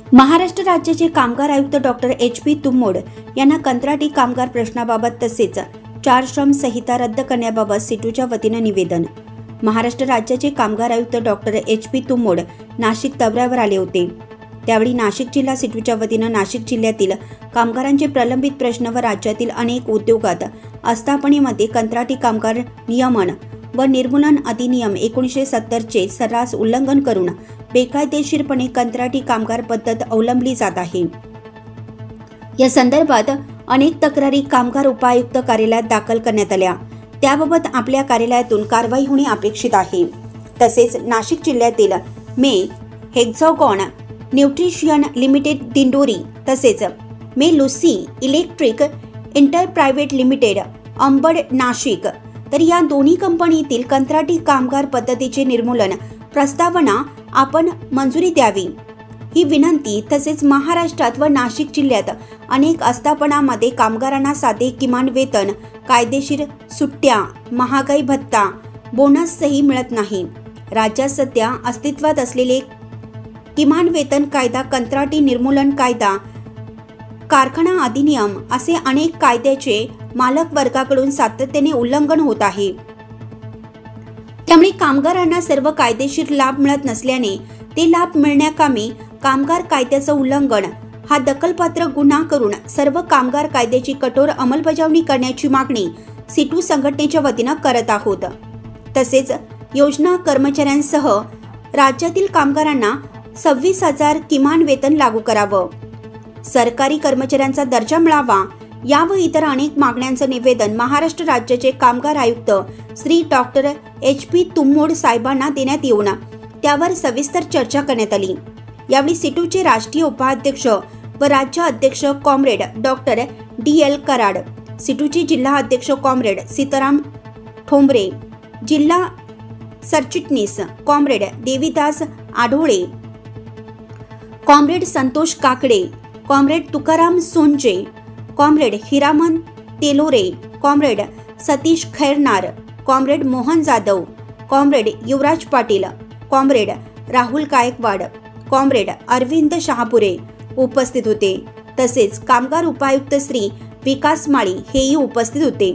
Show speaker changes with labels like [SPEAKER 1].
[SPEAKER 1] महाराष्ट्र राज्याचे कामगार आयुक्त डॉक्टर HP तुम्मोड यांना कंत्राटी कामगार प्रश्नाबाबत तसेच 4 श्रम संहिता रद्द करण्याबाबत सिटूच्या वतीने निवेदन। महाराष्ट्र राज्याचे कामगार आयुक्त डॉक्टर HP तुम्मोड नाशिक दौऱ्यावर आले होते। त्यावेळी नाशिक जिल्हा सिटूच्या वतीने नाशिक जिल्ह्यातील कामगारांचे प्रलंबित प्रश्न व राज्यातील अनेक उद्योगात आस्थापनेमध्ये कंत्राटी कामगार नियमन व निर्मूलन अधिनियम 1970 चे सर्रास उल्लंघन करून बेकायदेशीरपणे कंत्राटी कामगार पद्धत अवलंबली जात आहे। या संदर्भात अनेक तक्रारी कामगार उपायुक्त कार्यालयात दाखल करण्यात आल्या। त्याबाबत आपल्या कार्यालयातून कारवाई होणे अपेक्षित आहे। तसेच नाशिक जिल्ह्यातील मे हेक्झागॉन न्यूट्रिशन लिमिटेड दिंडोरी तसेच मे Lucy Electric inter private limited Ambad Nashik तर या दोन्ही कंपनीतील कंत्राटी कामगार पद्धतीचे निर्मूलन प्रस्तावना आपण मंजुरी द्यावी ही विनंती। तसेच महाराष्ट्रात व नाशिक जिल्ह्यात अनेक आस्थापनांमध्ये कामगारांना साधे किमान वेतन, कायदेशीर सुट्ट्या, महागाई भत्ता, बोनसही मिळत नाही। राज्यात सध्या अस्तित्वात असलेले किमान वेतन कायदा, कंत्राटी निर्मूलन कायदा, कारखाना अधिनियम असे अनेक कायद्याचे मालक वर्गाकडून सातत्याने उल्लंघन होत आहे। त्यामुळे कामगारांना सर्व कायदेशीर लाभ मिळत नसल्याने ते लाभ मिळण्याकामी कामगार कायद्याचं उल्लंघन हा दखलपात्र गुन्हा करून सर्व कामगार कायद्याची कठोर अंमलबजावणी करण्याची मागणी सिटू संघटनेच्या वतीने करत आहोत। तसेच योजना कर्मचाऱ्यांसह राज्यातील कामगारांना 26,000 किमान वेतन लागू करावं, सरकारी कर्मचाऱ्यांचा दर्जा मिळावा या व इतर अनेक मागण्यांचं निवेदन महाराष्ट्र राज्याचे कामगार आयुक्त श्री डॉक्टर HP तुम्मोड साहेबांना देण्यात येऊन त्यावर सविस्तर चर्चा करण्यात आली। यावेळी सिटूचे राष्ट्रीय उपाध्यक्ष व राज्य अध्यक्ष कॉम्रेड डॉक्टर DL कराड, सिटूचे जिल्हा अध्यक्ष कॉम्रेड सीताराम ठोंबरे, जिल्हा सरचिटणीस comrade Devidas Adhole, comrade Santosh Kakade, comrade Tukaram Sonje, comrade Hiraman Telore, comrade Satish Khairnar, comrade Mohan Jadhav, comrade Yuvraj Patil, comrade Rahul Gaikwad, comrade Arvind Shahapure उपस्थित होते। तसेच कामगार उपायुक्त श्री विकास माळी हेही उपस्थित होते।